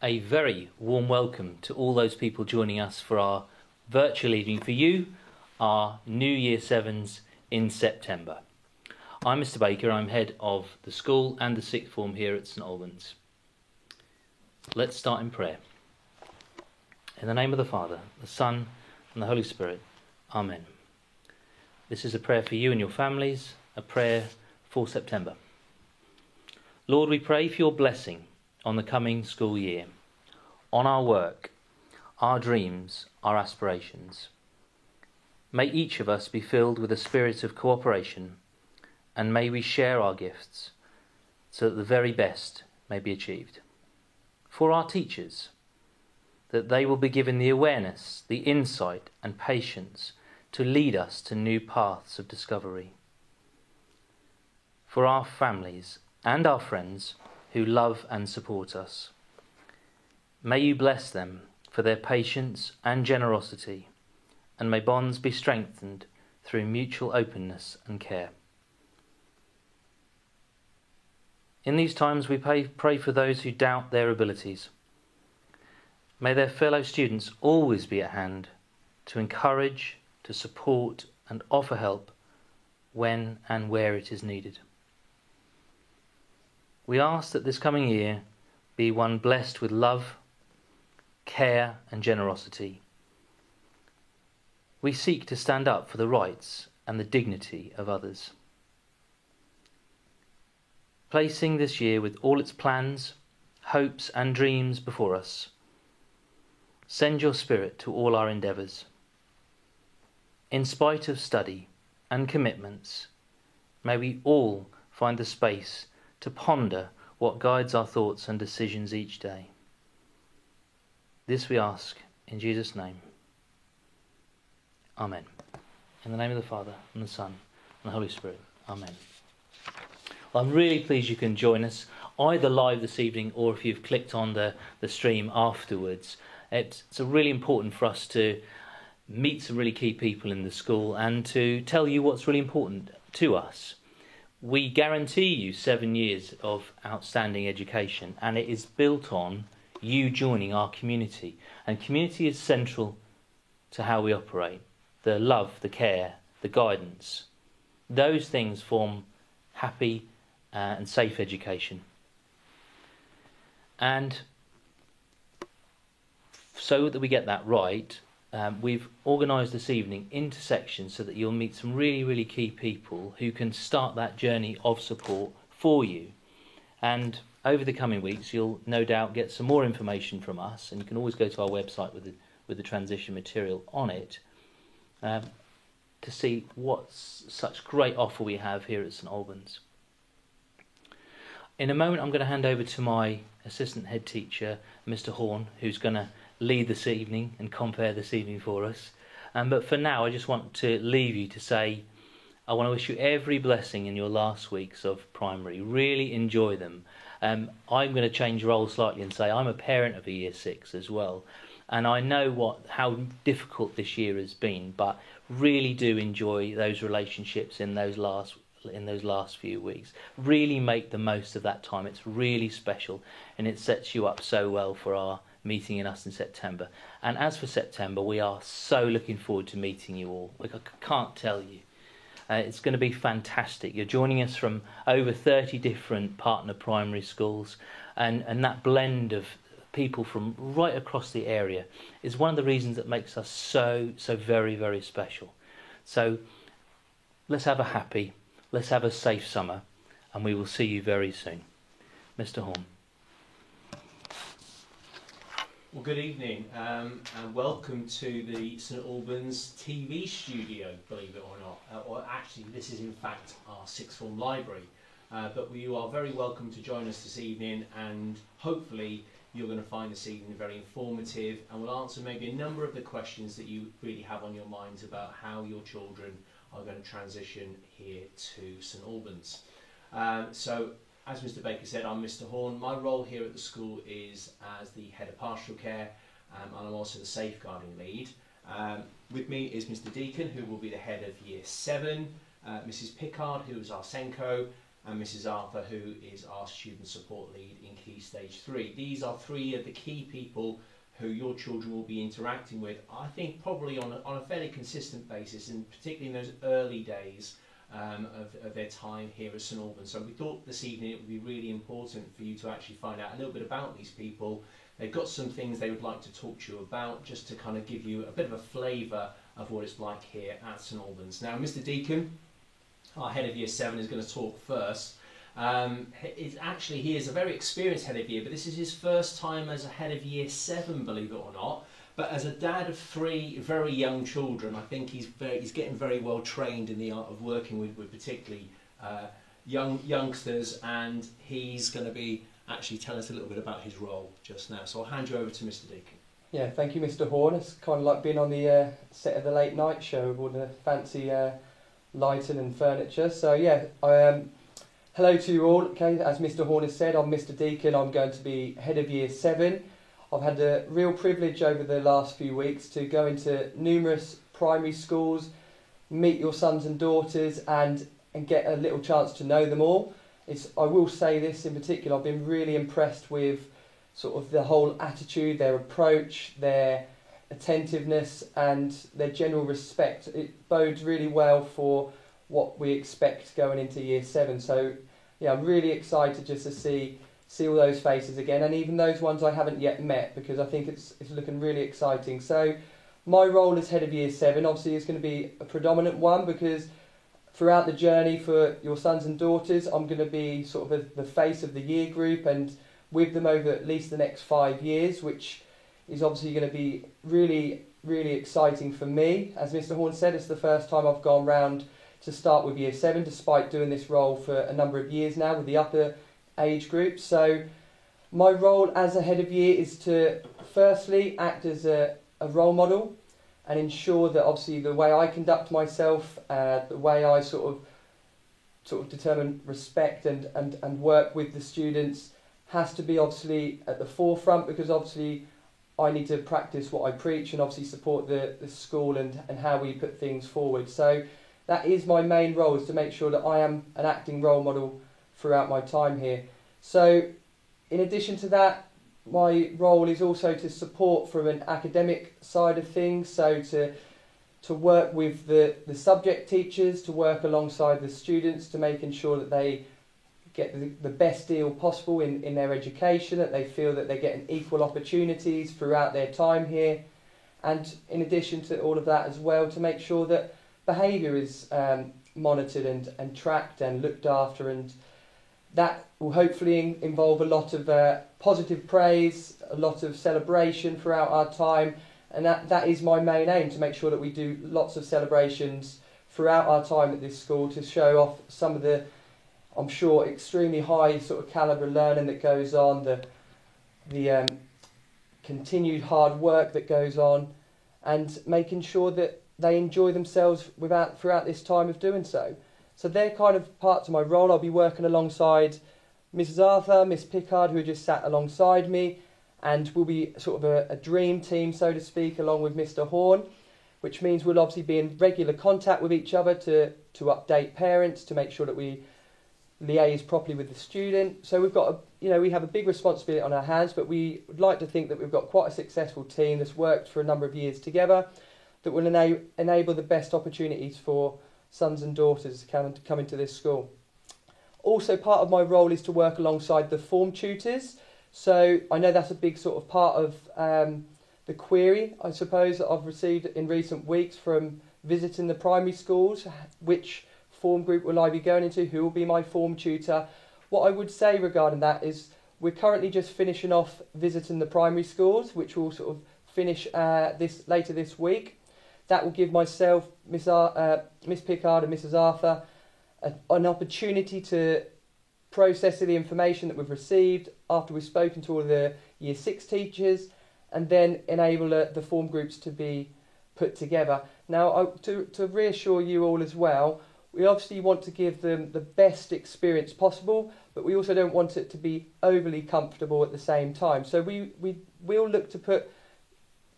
A very warm welcome to all those people joining us for our virtual evening for you, our new Year 7s in September. I'm Mr. Baker, I'm head of the school and the sixth form here at St Albans. Let's start in prayer. In the name of the Father, the Son and the Holy Spirit. Amen. This is a prayer for you and your families, a prayer for September. Lord, we pray for your blessing on the coming school year, on our work, our dreams, our aspirations. May each of us be filled with a spirit of cooperation, and may we share our gifts so that the very best may be achieved. For our teachers, that they will be given the awareness, the insight and patience to lead us to new paths of discovery. For our families and our friends who love and support us, may you bless them for their patience and generosity, and may bonds be strengthened through mutual openness and care. In these times we pray for those who doubt their abilities. May their fellow students always be at hand to encourage, to support and offer help when and where it is needed. We ask that this coming year be one blessed with love, care and generosity. We seek to stand up for the rights and the dignity of others. Placing this year with all its plans, hopes and dreams before us, send your Spirit to all our endeavours. In spite of study and commitments, may we all find the space to ponder what guides our thoughts and decisions each day. This we ask in Jesus' name. Amen. In the name of the Father, and the Son, and the Holy Spirit. Amen. Well, I'm really pleased you can join us, either live this evening or if you've clicked on the stream afterwards. It's really important for us to meet some really key people in the school and to tell you what's really important to us. We guarantee you 7 years of outstanding education, and it is built on you joining our community. And community is central to how we operate. The love, the care, the guidance. Those things form happy and safe education. And so that we get that right, we've organised this evening into sections so that you'll meet some really, really key people who can start that journey of support for you. And over the coming weeks, you'll no doubt get some more information from us, and you can always go to our website with the transition material on it to see what such great offer we have here at St Albans. In a moment, I'm going to hand over to my assistant head teacher, Mr Horn, who's going to lead this evening and compare this evening for us. But for now, I just want to leave you to say, I want to wish you every blessing in your last weeks of primary. Really enjoy them. I'm going to change roles slightly and say I'm a parent of a Year 6 as well. And I know how difficult this year has been, but really do enjoy those relationships in those last few weeks. Really make the most of that time. It's really special, and it sets you up so well for our meeting in us in September. And as for September, we are so looking forward to meeting you all. Like, I can't tell you. It's going to be fantastic. You're joining us from over 30 different partner primary schools, and that blend of people from right across the area is one of the reasons that makes us so very, very special. So let's have a happy, let's have a safe summer, and we will see you very soon. Mr Horn. Well, good evening, and welcome to the St Albans TV studio, believe it or not. Or actually, this is in fact our sixth form library. But you are very welcome to join us this evening, and hopefully you're going to find this evening very informative, and we'll answer maybe a number of the questions that you really have on your minds about how your children are going to transition here to St Albans. So, as Mr Baker said, I'm Mr Horn. My role here at the school is as the head of pastoral care, and I'm also the safeguarding lead. With me is Mr Deacon, who will be the head of Year 7, Mrs Pickard, who is our Senko, and Mrs. Arthur, who is our student support lead in Key Stage 3. These are three of the key people who your children will be interacting with, I think probably on a fairly consistent basis, and particularly in those early days of their time here at St Albans. So we thought this evening it would be really important for you to actually find out a little bit about these people. They've got some things they would like to talk to you about, just to kind of give you a bit of a flavour of what it's like here at St Albans. Now, Mr. Deacon, our head of Year 7, is going to talk first. He is a very experienced head of year, but this is his first time as a head of Year 7, believe it or not. But as a dad of three very young children, I think he's getting very well trained in the art of working with particularly youngsters, and he's going to be actually telling us a little bit about his role just now. So I'll hand you over to Mr. Deacon. Yeah, thank you, Mr. Horn. It's kind of like being on the set of the late night show with all the fancy lighting and furniture. So yeah, hello to you all. Okay, as Mr. Horn has said, I'm Mr. Deacon. I'm going to be head of Year 7. I've had the real privilege over the last few weeks to go into numerous primary schools, meet your sons and daughters, and get a little chance to know them all. I will say this in particular, I've been really impressed with sort of the whole attitude, their approach, their attentiveness and their general respect. It bodes really well for what we expect going into Year 7. So yeah, I'm really excited just to see all those faces again, and even those ones I haven't yet met, because I think it's looking really exciting. So my role as head of Year 7 obviously is going to be a predominant one, because throughout the journey for your sons and daughters, I'm going to be sort of the face of the year group and with them over at least the next 5 years, which is obviously going to be really, really exciting for me. As Mr. Horn said, it's the first time I've gone round to start with Year 7, despite doing this role for a number of years now with the upper age group. So my role as a head of year is to firstly act as a role model and ensure that obviously the way I conduct myself, the way I sort of determine respect and work with the students has to be obviously at the forefront, because obviously I need to practice what I preach and obviously support the school and how we put things forward. So that is my main role, is to make sure that I am an acting role model throughout my time here. So in addition to that, my role is also to support from an academic side of things, so to work with the subject teachers, to work alongside the students, to making sure that they get the best deal possible in their education, that they feel that they're getting equal opportunities throughout their time here. And in addition to all of that as well, to make sure that behaviour is monitored and tracked and looked after, and that will hopefully involve a lot of positive praise, a lot of celebration throughout our time, and that is my main aim, to make sure that we do lots of celebrations throughout our time at this school to show off some of the, I'm sure, extremely high sort of calibre learning that goes on, the continued hard work that goes on, and making sure that they enjoy themselves throughout this time of doing so. So they're kind of parts of my role. I'll be working alongside Mrs. Arthur, Miss Pickard, who just sat alongside me, and we'll be sort of a dream team, so to speak, along with Mr. Horn, which means we'll obviously be in regular contact with each other to update parents, to make sure that we liaise properly with the student. So we've got we have a big responsibility on our hands, but we would like to think that we've got quite a successful team that's worked for a number of years together, that will enable the best opportunities for sons and daughters to come into this school. Also, part of my role is to work alongside the form tutors. So I know that's a big sort of part of the query, I suppose, that I've received in recent weeks from visiting the primary schools. Which form group will I be going into? Who will be my form tutor? What I would say regarding that is we're currently just finishing off visiting the primary schools, which will sort of finish later this week. That will give myself, Miss Pickard and Mrs. Arthur an opportunity to process the information that we've received after we've spoken to all the Year 6 teachers, and then enable the form groups to be put together. Now, to reassure you all as well, we obviously want to give them the best experience possible, but we also don't want it to be overly comfortable at the same time. So we will look to put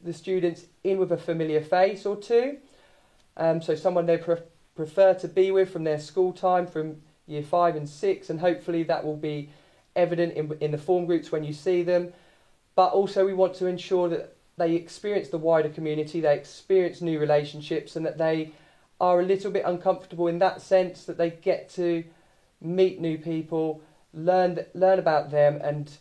the students in with a familiar face or two, so someone they prefer to be with from their school time, from Year 5 and 6, and hopefully that will be evident in the form groups when you see them. But also we want to ensure that they experience the wider community, they experience new relationships, and that they are a little bit uncomfortable in that sense, that they get to meet new people, learn about them, and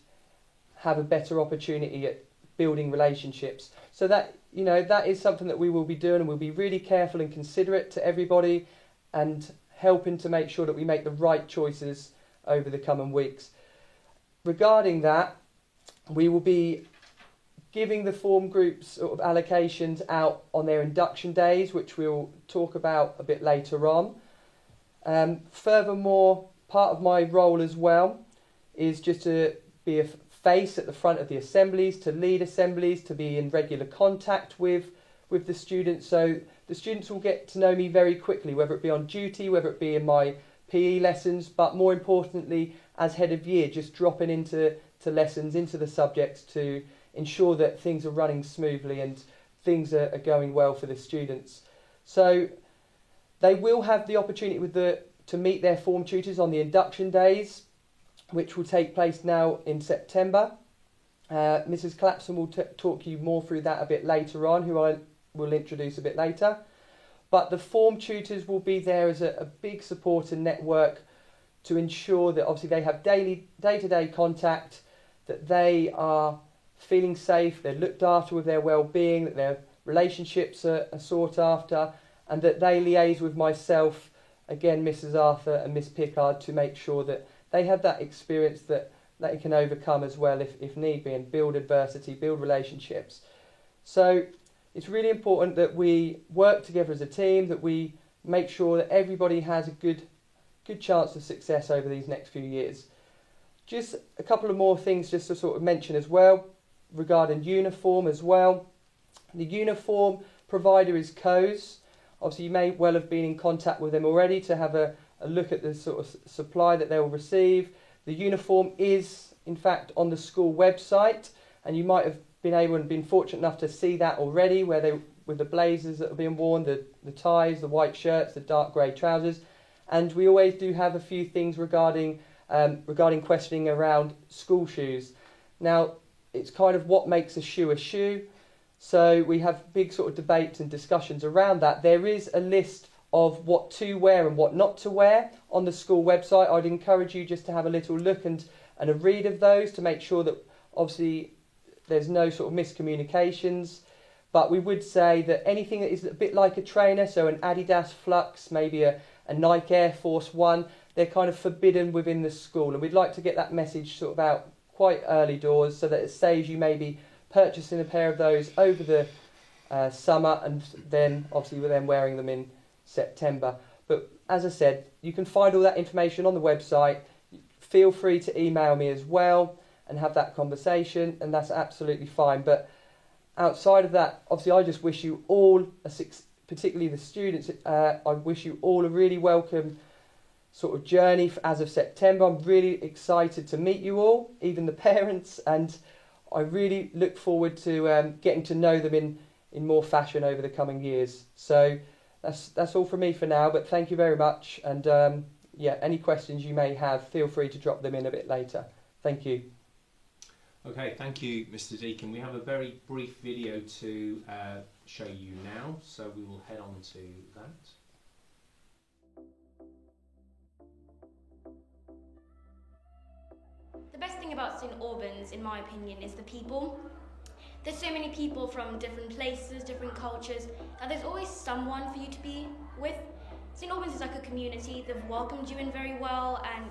have a better opportunity at building relationships. So that, you know, that is something that we will be doing, and we'll be really careful and considerate to everybody and helping to make sure that we make the right choices over the coming weeks. Regarding that, we will be giving the form groups sort of allocations out on their induction days, which we'll talk about a bit later on. Furthermore, part of my role as well is just to be a face at the front of the assemblies, to lead assemblies, to be in regular contact with the students. So the students will get to know me very quickly, whether it be on duty, whether it be in my PE lessons, but more importantly, as head of year, just dropping into lessons, into the subjects to ensure that things are running smoothly and things are going well for the students. So they will have the opportunity to meet their form tutors on the induction days, which will take place now in September. Mrs. Clapson will talk you more through that a bit later on, who I will introduce a bit later. But the form tutors will be there as a big support and network to ensure that obviously they have day-to-day contact, that they are feeling safe, they're looked after with their well-being, that their relationships are sought after, and that they liaise with myself, again, Mrs. Arthur and Miss Pickard, to make sure that they have that experience that they can overcome as well if need be, and build adversity, build relationships. So it's really important that we work together as a team, that we make sure that everybody has a good chance of success over these next few years. Just a couple of more things just to sort of mention as well, regarding uniform as well. The uniform provider is Coes. Obviously you may well have been in contact with them already to have a look at the sort of supply that they will receive. The uniform is in fact on the school website, and you might have been able and been fortunate enough to see that already, where they, with the blazers that are being worn, the ties, the white shirts, the dark grey trousers. And we always do have a few things regarding questioning around school shoes. Now, it's kind of what makes a shoe a shoe. So we have big sort of debates and discussions around that. There is a list of what to wear and what not to wear on the school website. I'd encourage you just to have a little look and a read of those to make sure that obviously there's no sort of miscommunications. But we would say that anything that is a bit like a trainer, so an Adidas Flux, maybe a Nike Air Force One, they're kind of forbidden within the school. And we'd like to get that message sort of out quite early doors, so that it saves you maybe purchasing a pair of those over the summer, and then obviously we're then wearing them in September. But as I said, you can find all that information on the website. Feel free to email me as well and have that conversation, and that's absolutely fine. But outside of that, obviously I just wish you all, particularly the students, I wish you all a really welcome sort of journey as of September. I'm really excited to meet you all, even the parents, and I really look forward to getting to know them in more fashion over the coming years. So that's all from me for now, but thank you very much, and yeah, any questions you may have, feel free to drop them in a bit later. Thank you. Okay, thank you, Mr. Deacon. We have a very brief video to show you now, so we will head on to that. The best thing about St Albans, in my opinion, is the people. There's so many people from different places, different cultures, that there's always someone for you to be with. St Albans is like a community. They've welcomed you in very well, and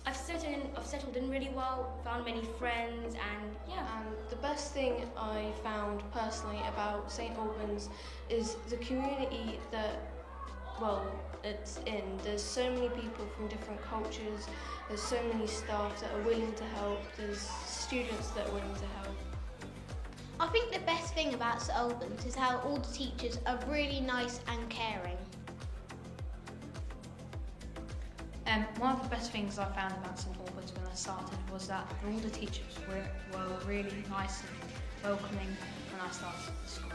I've settled in really well, found many friends, and yeah. The best thing I found personally about St Albans is the community that, well, it's in. There's so many people from different cultures, there's so many staff that are willing to help, there's students that are willing to help. I think the best thing about St Albans is how all the teachers are really nice and caring. One of the best things I found about St Albans when I started was that all the teachers were really nice and welcoming when I started at the school.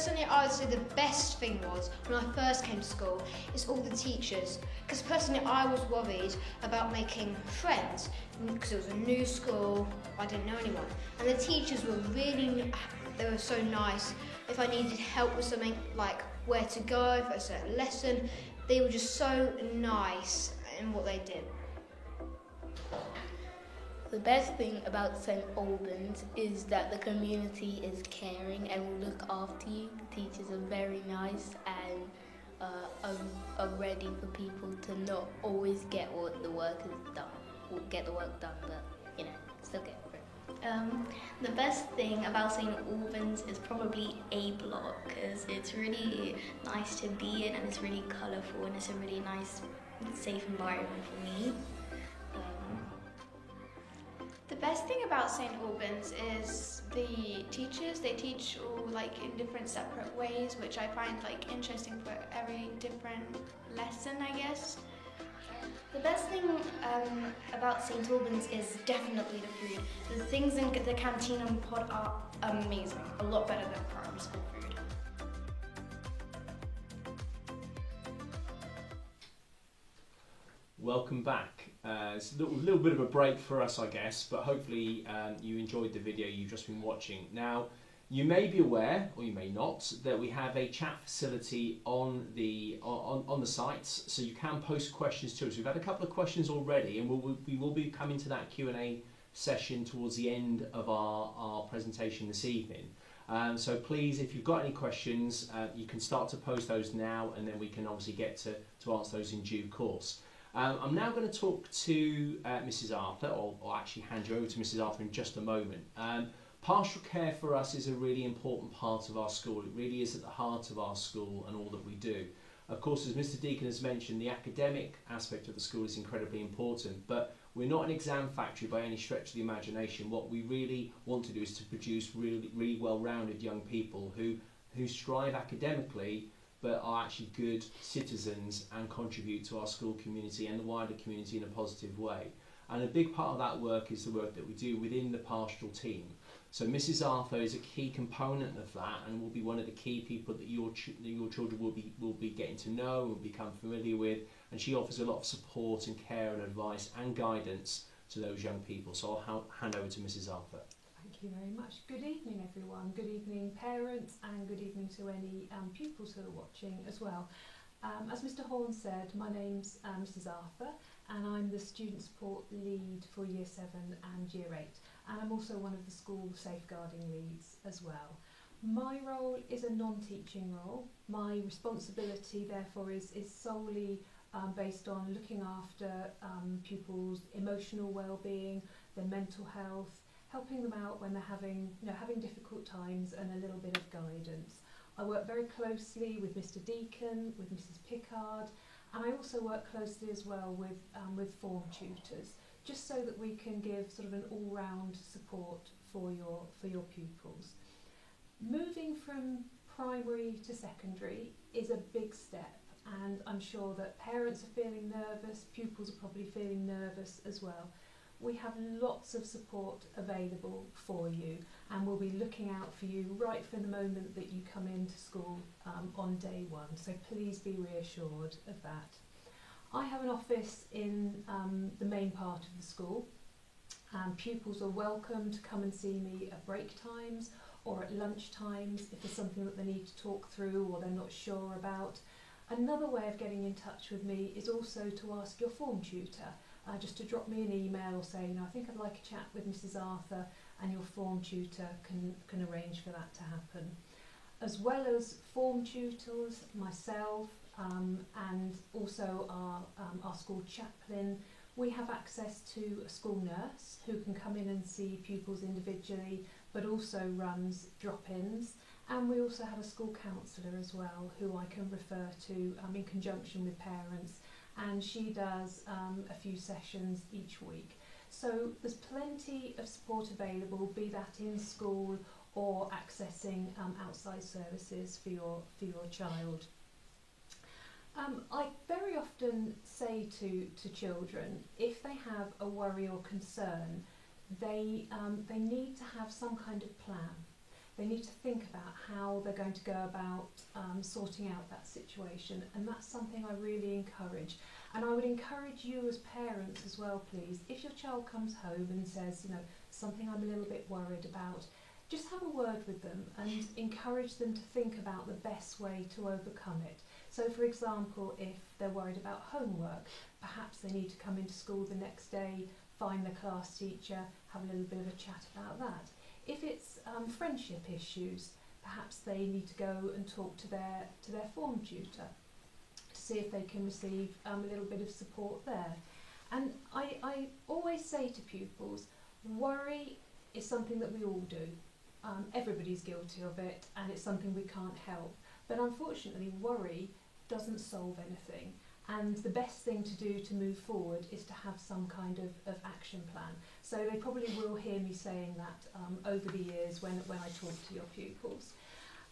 Personally, I would say the best thing was, when I first came to school, is all the teachers. Because personally, I was worried about making friends, because it was a new school, I didn't know anyone. And the teachers were they were so nice. If I needed help with something, like where to go for a certain lesson, they were just so nice in what they did. The best thing about St Albans is that the community is caring and will look after you. The teachers are very nice and are ready for people to not always get the work done, but still get through. The best thing about St Albans is probably A Block, because it's really nice to be in and it's really colourful and it's a really nice, safe environment for me. The best thing about St Albans is the teachers. They teach all in different separate ways, which I find interesting for every different lesson, I guess. The best thing about St Albans is definitely the food. The things in the canteen and pod are amazing, a lot better than primary school food. Welcome back. It's a little bit of a break for us, I guess, but hopefully you enjoyed the video you've just been watching. Now, you may be aware, or you may not, that we have a chat facility on the site, so you can post questions to us. We've had a couple of questions already, and we will be coming to that Q&A session towards the end of our presentation this evening. So please, if you've got any questions, you can start to post those now, and then we can obviously get to answer those in due course. I'm now going to talk to Mrs Arthur, or actually hand you over to Mrs Arthur in just a moment. Pastoral care for us is a really important part of our school. It really is at the heart of our school and all that we do. Of course, as Mr Deacon has mentioned, the academic aspect of the school is incredibly important, but we're not an exam factory by any stretch of the imagination. What we really want to do is to produce really well-rounded young people who strive academically but are actually good citizens and contribute to our school community and the wider community in a positive way. And a big part of that work is the work that we do within the pastoral team. So Mrs Arthur is a key component of that and will be one of the key people that your children will be getting to know and will become familiar with, and she offers a lot of support and care and advice and guidance to those young people. So I'll hand over to Mrs Arthur. Thank you very much. Good evening, everyone. Good evening, parents, and good evening to any pupils who are watching as well. As Mr Horn said, my name's Mrs Arthur, and I'm the Student Support Lead for Year 7 and Year 8, and I'm also one of the school safeguarding leads as well. My role is a non-teaching role. My responsibility, therefore, is solely based on looking after pupils' emotional well-being, their mental health, helping them out when they're having difficult times, and a little bit of guidance. I work very closely with Mr Deacon, with Mrs Pickard, and I also work closely as well with form tutors, just so that we can give sort of an all-round support for your pupils. Moving from primary to secondary is a big step, and I'm sure that parents are feeling nervous, pupils are probably feeling nervous as well. We have lots of support available for you, and we'll be looking out for you right from the moment that you come into school on day one, so please be reassured of that. I have an office in the main part of the school. Pupils are welcome to come and see me at break times or at lunch times if there's something that they need to talk through or they're not sure about. Another way of getting in touch with me is also to ask your form tutor. Just to drop me an email or say, I think I'd like a chat with Mrs Arthur, and your form tutor can arrange for that to happen. As well as form tutors, myself, and also our school chaplain, we have access to a school nurse who can come in and see pupils individually, but also runs drop-ins. And we also have a school counsellor as well, who I can refer to in conjunction with parents, and she does a few sessions each week. So there's plenty of support available, be that in school or accessing outside services for your child. I very often say to children, if they have a worry or concern, they need to have some kind of plan. they need to think about how they're going to go about sorting out that situation, and that's something I really encourage. And I would encourage you as parents as well, please, if your child comes home and says, you know, something I'm a little bit worried about, just have a word with them and encourage them to think about the best way to overcome it. So for example, if they're worried about homework, perhaps they need to come into school the next day, find the class teacher, have a little bit of a chat about that. If it's friendship issues, perhaps they need to go and talk to their form tutor to see if they can receive a little bit of support there. And I always say to pupils, worry is something that we all do. Everybody's guilty of it, and it's something we can't help. But unfortunately, worry doesn't solve anything. And the best thing to do to move forward is to have some kind of action plan. So they probably will hear me saying that over the years when I talk to your pupils.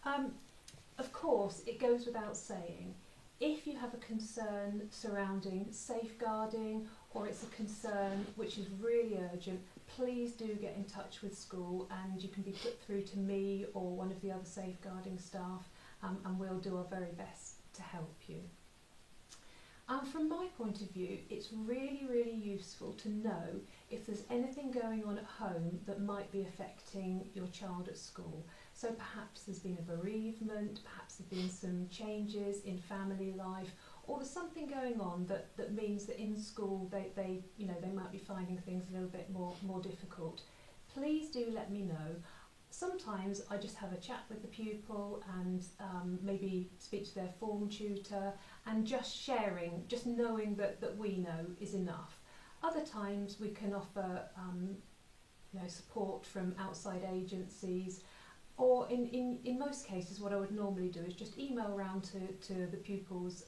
Of course, it goes without saying, if you have a concern surrounding safeguarding, or it's a concern which is really urgent, please do get in touch with school, and you can be put through to me or one of the other safeguarding staff, and we'll do our very best to help you. From my point of view, it's really, really useful to know if there's anything going on at home that might be affecting your child at school. So perhaps there's been a bereavement, perhaps there's been some changes in family life, or there's something going on that means that in school they might be finding things a little bit more difficult. Please do let me know. Sometimes I just have a chat with the pupil and maybe speak to their form tutor, and just sharing, just knowing that we know is enough. Other times we can offer support from outside agencies, or in most cases what I would normally do is just email around to the pupils'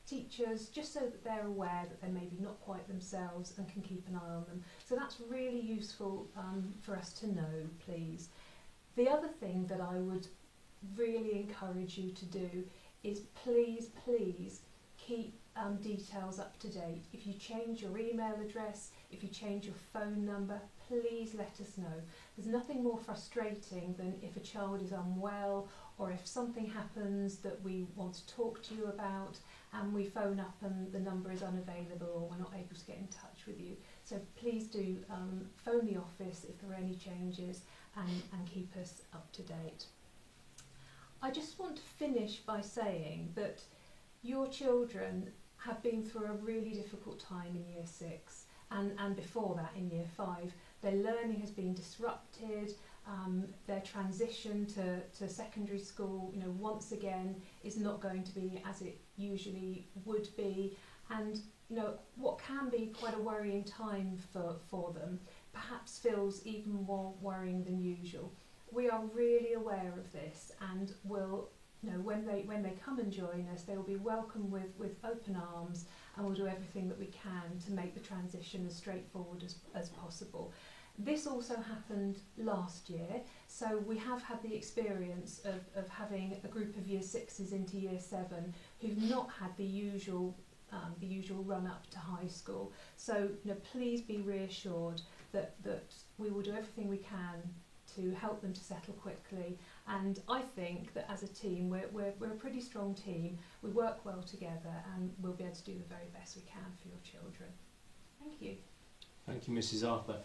teachers, just so that they're aware that they're maybe not quite themselves and can keep an eye on them. So that's really useful for us to know, please. The other thing that I would really encourage you to do is please keep details up to date. If you change your email address, if you change your phone number, please let us know. There's nothing more frustrating than if a child is unwell, or if something happens that we want to talk to you about and we phone up and the number is unavailable, or we're not able to get in touch with you. So please do phone the office if there are any changes, and keep us up to date. I just want to finish by saying that your children have been through a really difficult time in Year 6, and before that in Year 5. Their learning has been disrupted. Their transition to secondary school, once again, is not going to be as it usually would be, and what can be quite a worrying time for them perhaps feels even more worrying than usual. We are really aware of this, and will, when they come and join us, they will be welcomed with open arms, and we'll do everything that we can to make the transition as straightforward as possible. This also happened last year, so we have had the experience of having a group of Year 6s into Year 7 who've not had the usual run up to high school. So please be reassured that we will do everything we can to help them to settle quickly, and I think that as a team we're a pretty strong team. We work well together, and we'll be able to do the very best we can for your children. Thank you. Thank you, Mrs. Arthur.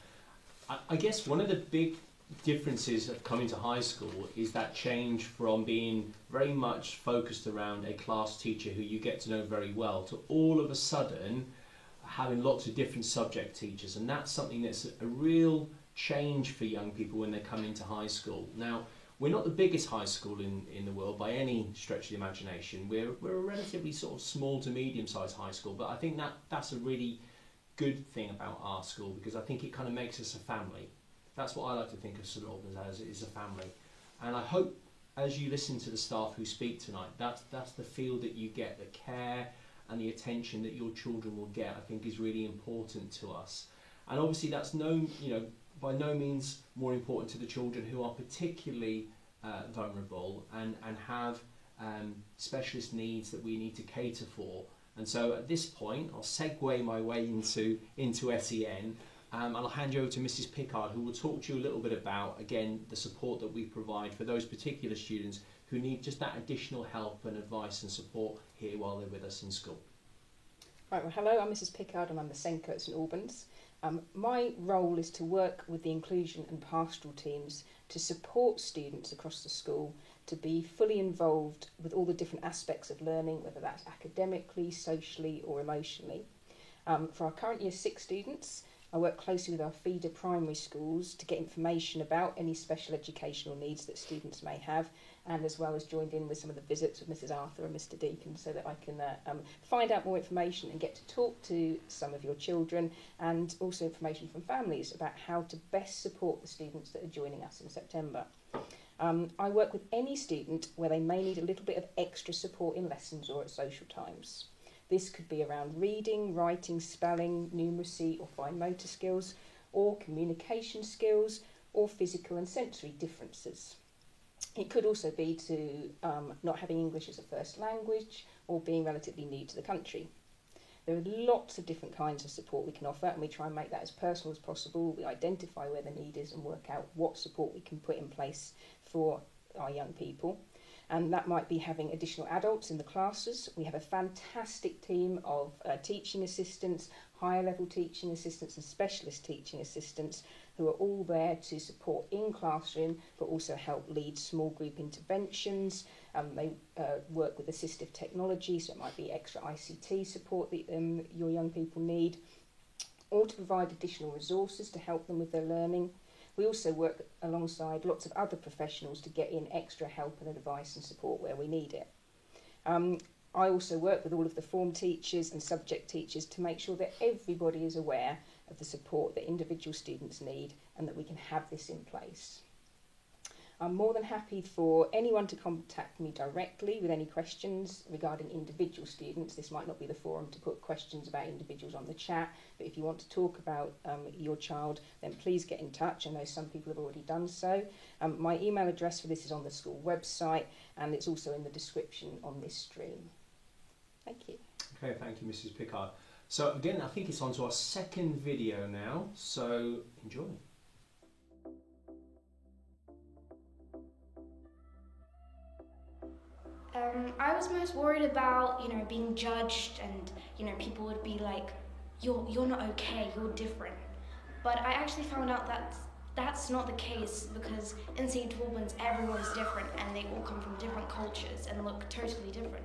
I guess one of the big differences of coming to high school is that change from being very much focused around a class teacher who you get to know very well, to all of a sudden having lots of different subject teachers, and that's something that's a real change for young people when they come into high school. Now, we're not the biggest high school in the world by any stretch of the imagination. We're a relatively sort of small to medium-sized high school, but I think that's a really good thing about our school, because I think it kind of makes us a family. That's what I like to think of St Albans as, is a family. And I hope as you listen to the staff who speak tonight, that's the feel that you get, the care and the attention that your children will get, I think is really important to us. And obviously that's by no means more important to the children who are particularly vulnerable and have specialist needs that we need to cater for. And so at this point, I'll segue my way into SEN and I'll hand you over to Mrs Pickard, who will talk to you a little bit about, again, the support that we provide for those particular students who need just that additional help and advice and support here while they're with us in school. Right, well, hello, I'm Mrs Pickard and I'm the Senko at St Albans. My role is to work with the inclusion and pastoral teams to support students across the school to be fully involved with all the different aspects of learning, whether that's academically, socially or emotionally. For our current Year 6 students, I work closely with our feeder primary schools to get information about any special educational needs that students may have, and as well as joined in with some of the visits with Mrs Arthur and Mr Deacon so that I can find out more information and get to talk to some of your children, and also information from families about how to best support the students that are joining us in September. I work with any student where they may need a little bit of extra support in lessons or at social times. This could be around reading, writing, spelling, numeracy or fine motor skills, or communication skills, or physical and sensory differences. It could also be to not having English as a first language or being relatively new to the country. There are lots of different kinds of support we can offer, and we try and make that as personal as possible. We identify where the need is and work out what support we can put in place for our young people. And that might be having additional adults in the classes. We have a fantastic team of teaching assistants, higher level teaching assistants and specialist teaching assistants who are all there to support in classroom but also help lead small group interventions. They work with assistive technology, so it might be extra ICT support that your young people need, or to provide additional resources to help them with their learning. We also work alongside lots of other professionals to get in extra help and advice and support where we need it. I also work with all of the form teachers and subject teachers to make sure that everybody is aware of the support that individual students need and that we can have this in place. I'm more than happy for anyone to contact me directly with any questions regarding individual students. This might not be the forum to put questions about individuals on the chat, but if you want to talk about your child, then please get in touch. I know some people have already done so. My email address for this is on the school website, and it's also in the description on this stream. Thank you. Okay, thank you, Mrs Pickard. So again, I think it's on to our second video now, so enjoy. I was most worried about, being judged, and, people would be like, you're not okay, you're different. But I actually found out that that's not the case, because in St Albans everyone's different and they all come from different cultures and look totally different.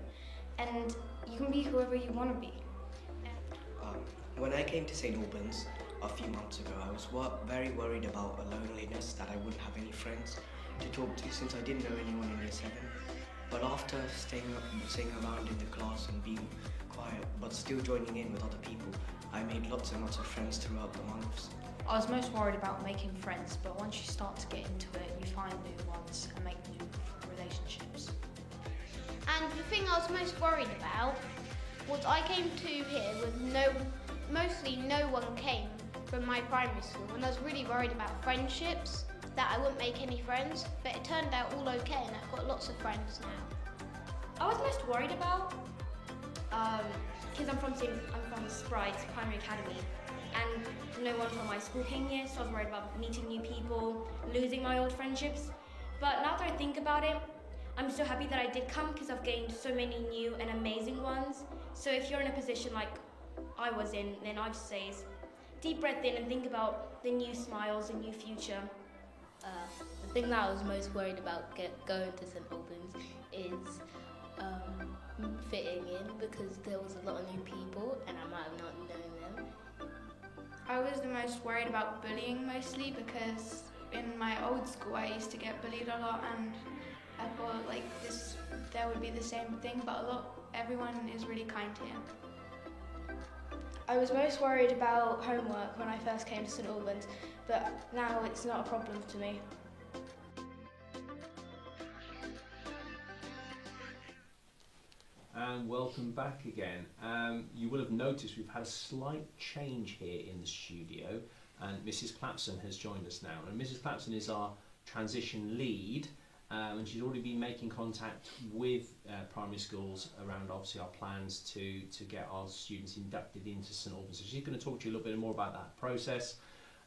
And you can be whoever you want to be. When I came to St Albans a few months ago, I was very worried about a loneliness, that I wouldn't have any friends to talk to since I didn't know anyone in Year 7. But after staying around in the class and being quiet, but still joining in with other people, I made lots and lots of friends throughout the months. I was most worried about making friends, but once you start to get into it, you find new ones and make new relationships. And the thing I was most worried about was I came to here with mostly no one came from my primary school, and I was really worried about friendships, that I wouldn't make any friends, but it turned out all okay and I've got lots of friends now. I was most worried about, because I'm from Sprites Primary Academy, and no one from my school came here, so I was worried about meeting new people, losing my old friendships. But now that I think about it, I'm so happy that I did come, because I've gained so many new and amazing ones. So if you're in a position like I was in, then I'd say is deep breath in and think about the new smiles and new future. The thing that I was most worried about going to St Albans is fitting in, because there was a lot of new people and I might have not known them. I was the most worried about bullying mostly, because in my old school I used to get bullied a lot, and I thought there would be the same thing, but everyone is really kind here. I was most worried about homework when I first came to St Albans, but now it's not a problem to me. And welcome back again. You will have noticed we've had a slight change here in the studio, and Mrs Clapson has joined us now. And Mrs Clapson is our transition lead, and she's already been making contact with primary schools around obviously our plans to get our students inducted into St Albans. So she's going to talk to you a little bit more about that process,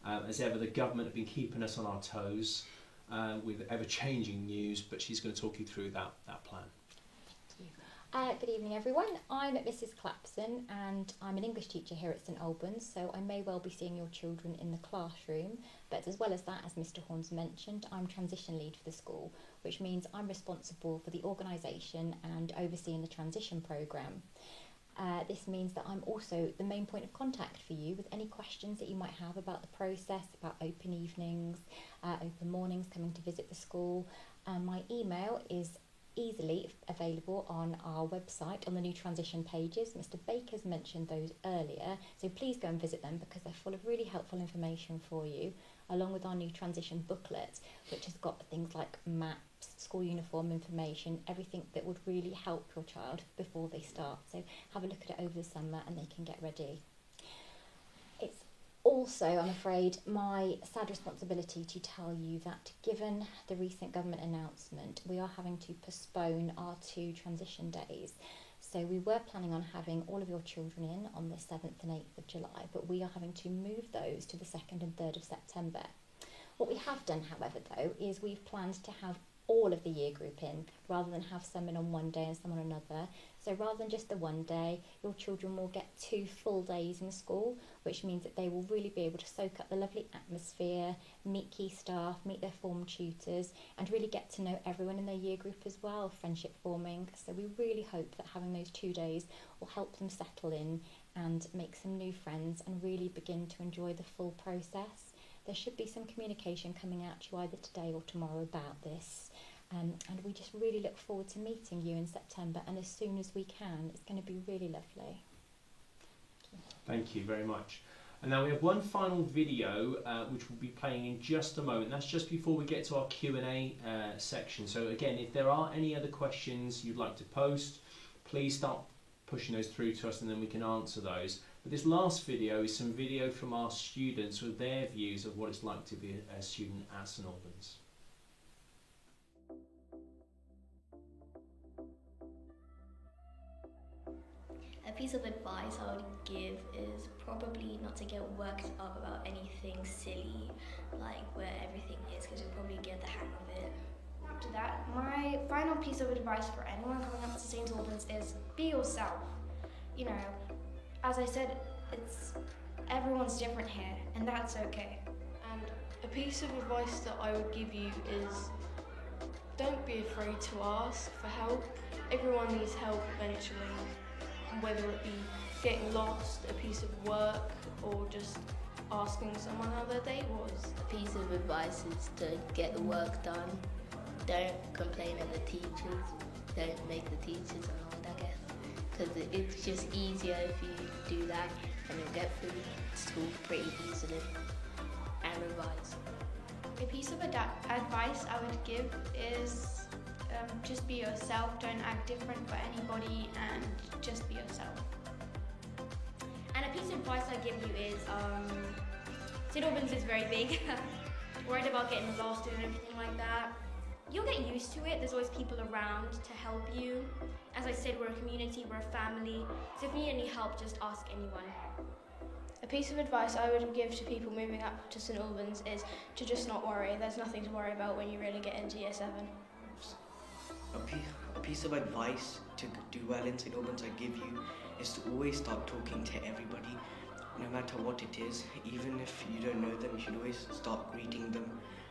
As ever, the government have been keeping us on our toes with ever-changing news, but she's going to talk you through that plan. Good evening everyone, I'm Mrs Clapson and I'm an English teacher here at St Albans, so I may well be seeing your children in the classroom, but as well as that, as Mr Horns mentioned, I'm transition lead for the school, which means I'm responsible for the organisation and overseeing the transition programme. This means that I'm also the main point of contact for you with any questions that you might have about the process, about open evenings, open mornings, coming to visit the school. My email is easily available on our website on the new transition pages. Mr Baker's mentioned those earlier, so please go and visit them because they're full of really helpful information for you, along with our new transition booklet, which has got things like maps, school uniform information, everything that would really help your child before they start. So have a look at it over the summer and they can get ready. It's also, I'm afraid, my sad responsibility to tell you that given the recent government announcement, we are having to postpone our 2 transition days. So we were planning on having all of your children in on the 7th and 8th of July, but we are having to move those to the 2nd and 3rd of September. What we have done, however, though, is we've planned to have all of the year group in, rather than have some in on one day and some on another. So rather than just the one day, your children will get 2 full days in school, which means that they will really be able to soak up the lovely atmosphere, meet key staff, meet their form tutors, and really get to know everyone in their year group as well, friendship forming. So we really hope that having those 2 days will help them settle in and make some new friends and really begin to enjoy the full process. There should be some communication coming out to you either today or tomorrow about this. And we just really look forward to meeting you in September, and as soon as we can. It's going to be really lovely. Thank you very much. And now we have one final video which will be playing in just a moment. That's just before we get to our Q&A section. So again, if there are any other questions you'd like to post, please start pushing those through to us and then we can answer those. But this last video is some video from our students with their views of what it's like to be a student at St Albans. A piece of advice I would give is probably not to get worked up about anything silly, like where everything is, because you'll probably get the hang of it. After that, my final piece of advice for anyone coming up to St Albans is be yourself. You know, as I said, everyone's different here, and that's okay. And a piece of advice that I would give you is don't be afraid to ask for help. Everyone needs help eventually, whether it be getting lost, a piece of work, or just asking someone how their day was. A piece of advice is to get the work done. Don't complain at the teachers. Don't make the teachers annoyed, I guess. Because it's just easier if you do that, and you'll get through school pretty easily. And revise. A piece of advice I would give is just be yourself, don't act different for anybody, and just be yourself. And a piece of advice I give you is, St Albans is very big. Worried about getting lost and everything like that. You'll get used to it, there's always people around to help you. As I said, we're a community, we're a family, so if you need any help, just ask anyone. A piece of advice I would give to people moving up to St Albans is to just not worry. There's nothing to worry about when you really get into year 7. A piece of advice to do well in St Albans I give you is to always start talking to everybody, no matter what it is. Even if you don't know them, you should always start greeting them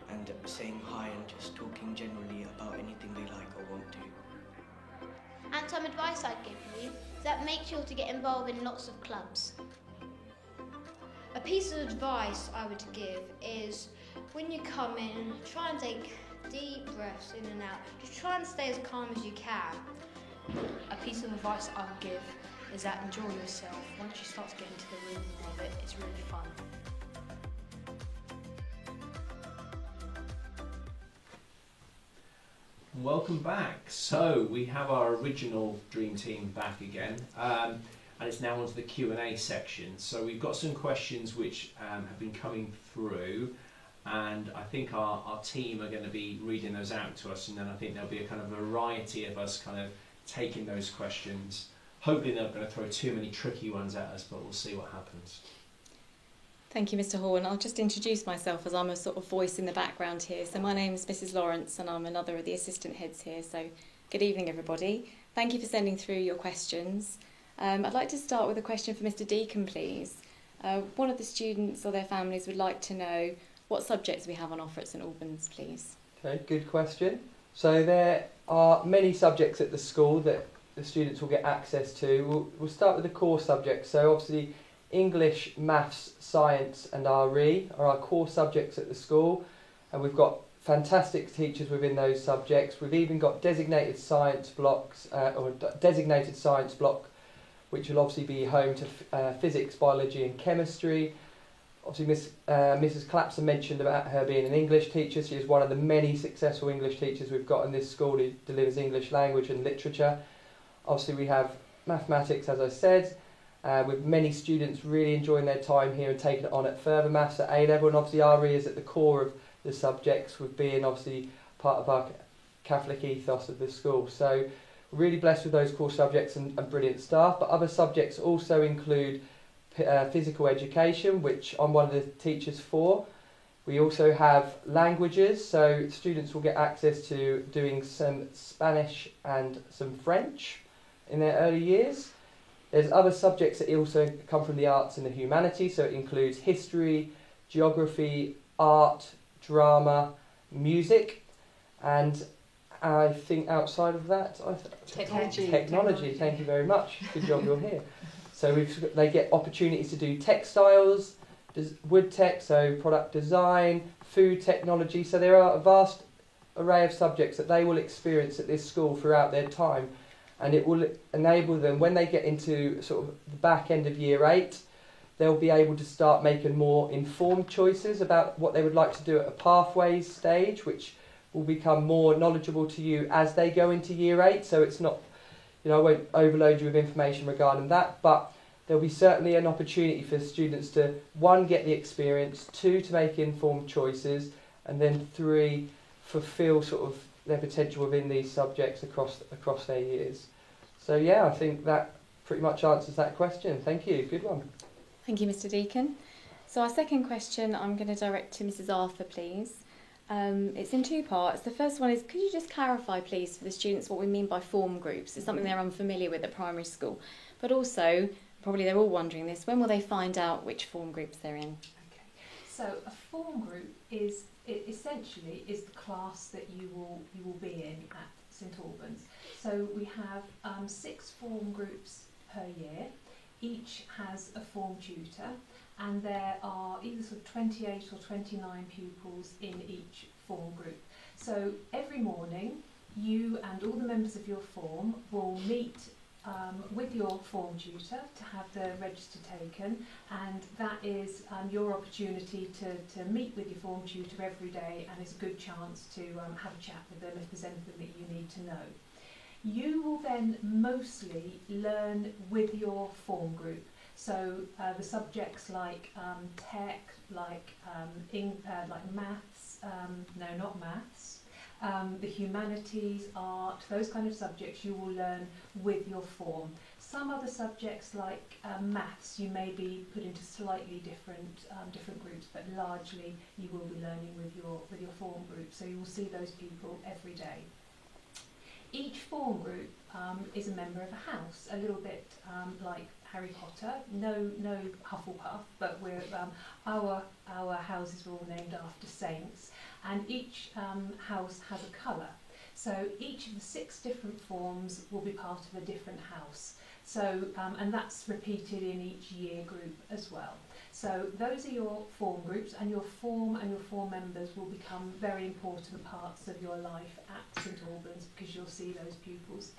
and saying hi and just talking generally about anything they like or want to. And some advice I'd give you is that make sure to get involved in lots of clubs. A piece of advice I would give is when you come in, try and take deep breaths in and out. Just try and stay as calm as you can. A piece of advice I would give is that enjoy yourself. Once you start to get into the rhythm of it, it's really fun. Welcome back. So we have our original Dream Team back again, and it's now onto the Q&A section. So we've got some questions which have been coming through, and I think our team are going to be reading those out to us, and then I think there'll be a kind of variety of us kind of taking those questions. Hopefully they're not going to throw too many tricky ones at us, but we'll see what happens. Thank you, Mr. Horn. I'll just introduce myself as I'm a sort of voice in the background here. So my name is Mrs. Lawrence and I'm another of the assistant heads here. So good evening, everybody. Thank you for sending through your questions. I'd like to start with a question for Mr. Deacon, please. One of the students or their families would like to know what subjects we have on offer at St Albans, please. Okay, good question. So there are many subjects at the school that the students will get access to. We'll start with the core subjects. So obviously English, Maths, Science and RE are our core subjects at the school, and we've got fantastic teachers within those subjects. We've even got designated science blocks, designated science block, which will obviously be home to physics, biology and chemistry. Obviously Mrs. Clapson mentioned about her being an English teacher. She is one of the many successful English teachers we've got in this school who delivers English language and literature. Obviously we have mathematics, as I said, with many students really enjoying their time here and taking it on at further maths at A-level, and obviously RE is at the core of the subjects, with being obviously part of our Catholic ethos of the school. So we're really blessed with those core subjects and brilliant staff, but other subjects also include physical education, which I'm one of the teachers for. We also have languages, so students will get access to doing some Spanish and some French in their early years. There's other subjects that also come from the arts and the humanities, so it includes history, geography, art, drama, music, and I think outside of that, technology. Thank you very much. Good job you're here. So they get opportunities to do textiles, wood tech, so product design, food technology. So there are a vast array of subjects that they will experience at this school throughout their time, and it will enable them, when they get into sort of the back end of year 8, they'll be able to start making more informed choices about what they would like to do at a pathways stage, which will become more knowledgeable to you as they go into year 8. So it's not, I won't overload you with information regarding that, but there'll be certainly an opportunity for students to, 1, get the experience, 2, to make informed choices, and then 3, fulfil sort of their potential within these subjects across their years. So yeah, I think that pretty much answers that question. Thank you. Good one. Thank you, Mr. Deacon. So our second question I'm going to direct to Mrs. Arthur, please. It's in 2 parts. The first one is, could you just clarify, please, for the students what we mean by form groups? It's something they're unfamiliar with at primary school. But also, probably they're all wondering this, when will they find out which form groups they're in? Okay. So a form group essentially is the class that you will be in at St Albans. So we have 6 form groups per year. Each has a form tutor, and there are either sort of 28 or 29 pupils in each form group. So every morning you and all the members of your form will meet with your form tutor to have the register taken, and that is your opportunity to meet with your form tutor every day, and it's a good chance to have a chat with them if there's anything that you need to know. You will then mostly learn with your form group. So the subjects like tech, like maths, no, not maths, the humanities, art, those kind of subjects you will learn with your form. Some other subjects like maths you may be put into slightly different groups, but largely you will be learning with your form group. So you will see those people every day. Each form group is a member of a house, a little bit like Harry Potter. No Hufflepuff, but we're our houses are all named after saints, and each house has a colour. So each of the 6 different forms will be part of a different house. So and that's repeated in each year group as well. So those are your form groups, and your form members will become very important parts of your life at St Albans, because you'll see those pupils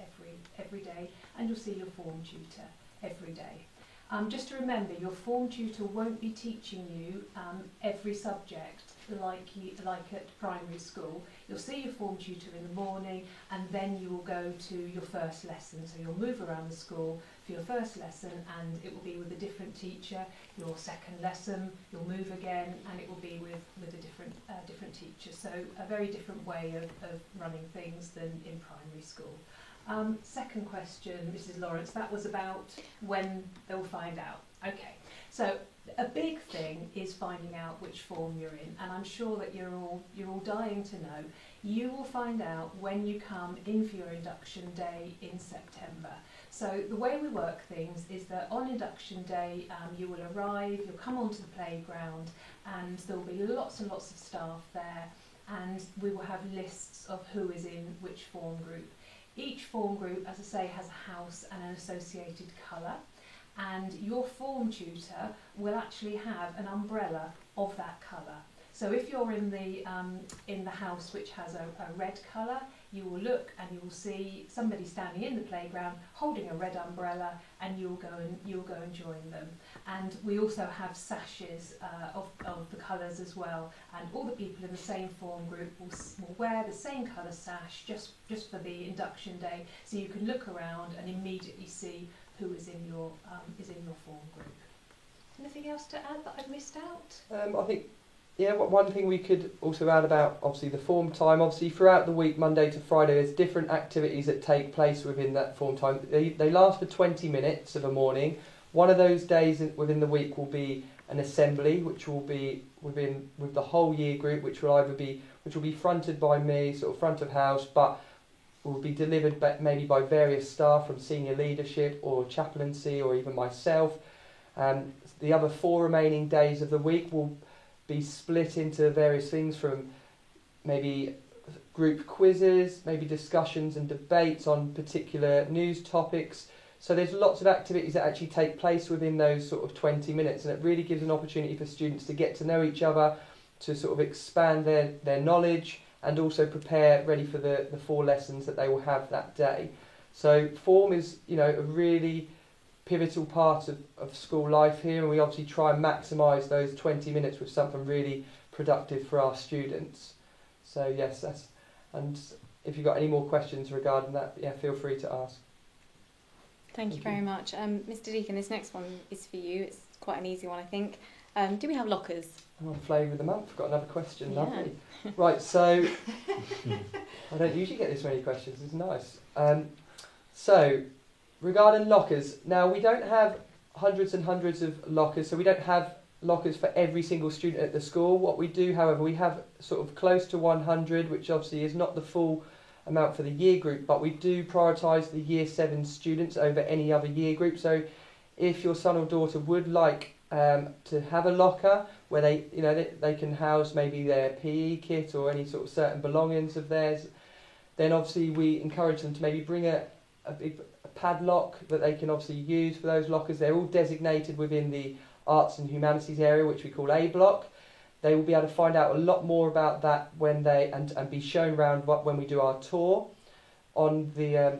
every day, and you'll see your form tutor every day. Just to remember, your form tutor won't be teaching you every subject like at primary school. You'll see your form tutor in the morning, and then you will go to your first lesson. So you'll move around the school for your first lesson, and it will be with a different teacher. Your second lesson, you'll move again, and it will be with a different teacher. So a very different way of running things than in primary school. Second question, Mrs. Lawrence, that was about when they'll find out. Okay, So a big thing is finding out which form you're in, and I'm sure that you're all dying to know. You will find out when you come in for your induction day in September. So the way we work things is that on induction day you will arrive, you'll come onto the playground, and there will be lots and lots of staff there, and we will have lists of who is in which form group. Each form group, as I say, has a house and an associated colour, and your form tutor will actually have an umbrella of that colour. So if you're in the house which has a red colour, you will look and you will see somebody standing in the playground holding a red umbrella, and you'll go and join them. And we also have sashes of the colours as well, and all the people in the same form group will wear the same colour sash just for the induction day, so you can look around and immediately see who is in your form group. Anything else to add that I've missed out? I think, yeah, one thing we could also add about obviously the form time, obviously throughout the week, Monday to Friday, there's different activities that take place within that form time. They last for 20 minutes of a morning. One of those days within the week will be an assembly, which will be with the whole year group, which will be fronted by me, sort of front of house, but will be delivered maybe by various staff from senior leadership or chaplaincy or even myself. The other 4 remaining days of the week will be split into various things, from maybe group quizzes, maybe discussions and debates on particular news topics. So there's lots of activities that actually take place within those sort of 20 minutes, and it really gives an opportunity for students to get to know each other, to sort of expand their knowledge, and also prepare ready for the 4 lessons that they will have that day. So form is, a really pivotal part of school life here, and we obviously try and maximise those 20 minutes with something really productive for our students. So yes, and if you've got any more questions regarding that, yeah, feel free to ask. Thank you very much. Mr. Deacon, this next one is for you. It's quite an easy one, I think. Do we have lockers? I'm on flavour of the month. Got another question, Yeah. Lovely. Right, so I don't usually get this many questions. It's nice. So regarding lockers, now we don't have hundreds and hundreds of lockers, so we don't have lockers for every single student at the school. What we do, however, we have sort of close to 100, which obviously is not the full amount for the year group, but we do prioritise the year 7 students over any other year group. So if your son or daughter would like to have a locker where they can house maybe their PE kit or any sort of certain belongings of theirs, then obviously we encourage them to maybe bring a padlock that they can obviously use for those lockers. They're all designated within the Arts and Humanities area, which we call A block. They will be able to find out a lot more about that when and be shown around when we do our tour on the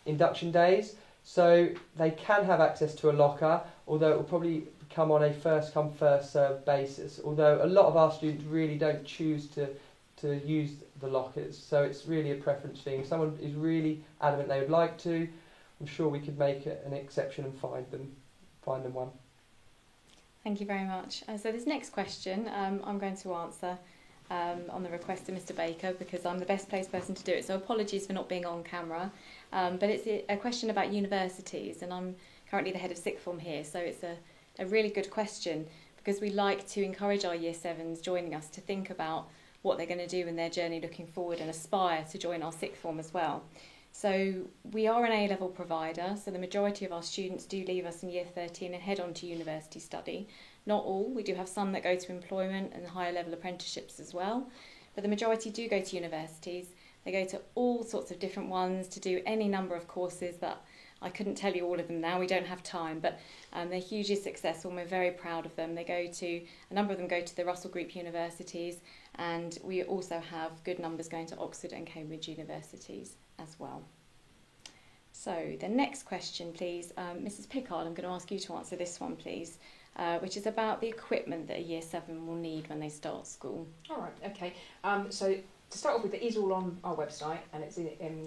induction days. So they can have access to a locker, although it will probably come on a first come first served basis. Although a lot of our students really don't choose to use the lockers, so it's really a preference thing. If someone is really adamant they would like to, I'm sure we could make an exception and find them one. Thank you very much. So this next question I'm going to answer on the request of Mr. Baker, because I'm the best placed person to do it, so apologies for not being on camera. But it's a question about universities, and I'm currently the head of sixth form here, so it's a really good question, because we like to encourage our year 7s joining us to think about what they're going to do in their journey looking forward, and aspire to join our sixth form as well. So we are an A-level provider, so the majority of our students do leave us in year 13 and head on to university study. Not all, we do have some that go to employment and higher level apprenticeships as well, but the majority do go to universities. They go to all sorts of different ones to do any number of courses that I couldn't tell you all of them now, we don't have time, but they're hugely successful and we're very proud of them. A number of them go to the Russell Group universities, and we also have good numbers going to Oxford and Cambridge universities as well. So the next question, please. Mrs. Pickard, I'm going to ask you to answer this one, please, which is about the equipment that a year 7 will need when they start school. All right, okay. So to start off with, it is all on our website, and it's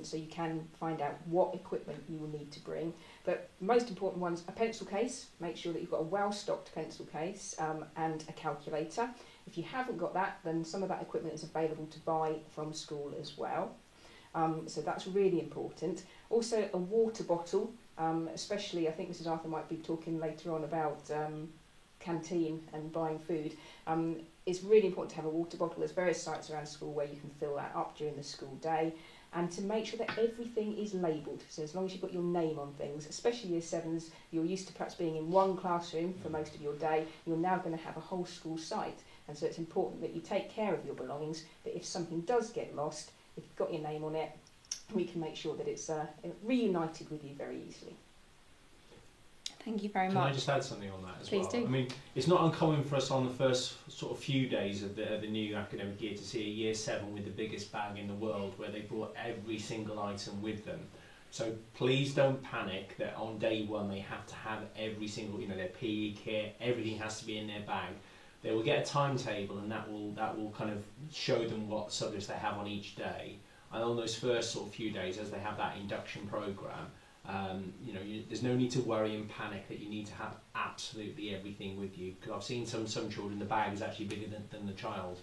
so you can find out what equipment you will need to bring. But most important ones, a pencil case. Make sure that you've got a well-stocked pencil case and a calculator. If you haven't got that, then some of that equipment is available to buy from school as well. So that's really important. Also a water bottle Especially, I think Mrs Arthur might be talking later on about canteen and buying food. It's really important to have a water bottle. There's various sites around school where you can fill that up during the school day, and to make sure that everything is labelled. So as long as you've got your name on things, especially year 7s, you're used to perhaps being in one classroom for most of your day. You're now going to have a whole school site, and so it's important that you take care of your belongings, that if something does get lost, if you've got your name on it, we can make sure that it's reunited with you very easily. Thank you very much. Can I just add something on that as Please well? do. I mean, it's not uncommon for us on the first sort of few days of the new academic year to see a year 7 with the biggest bag in the world, where they brought every single item with them. So please don't panic that on day 1 they have to have every single, their PE kit, everything has to be in their bag. They will get a timetable, and that will kind of show them what subjects they have on each day. And on those first sort of few days, as they have that induction programme, there's no need to worry and panic that you need to have absolutely everything with you, because I've seen some children, the bag is actually bigger than the child.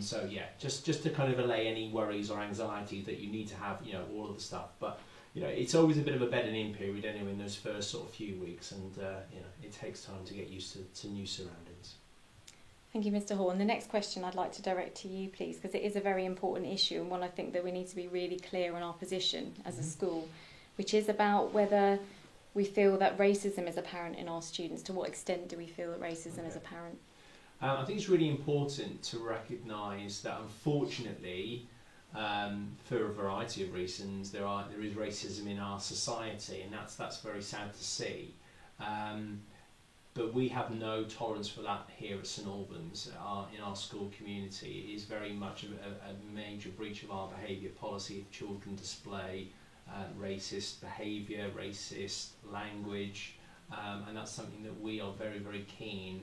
So yeah, just to kind of allay any worries or anxieties that you need to have, all of the stuff. But it's always a bit of a bedding in period anyway in those first sort of few weeks, and it takes time to get used to new surroundings. Thank you, Mr. Horn. The next question I'd like to direct to you, please, because it is a very important issue, and one I think that we need to be really clear on our position as a school, which is about whether we feel that racism is apparent in our students. To what extent do we feel that racism is apparent? I think it's really important to recognise that, unfortunately, for a variety of reasons, there is racism in our society, and that's very sad to see. But we have no tolerance for that here at St Albans. In our school community, it is very much a major breach of our behaviour policy if children display racist behaviour, racist language, and that's something that we are very, very keen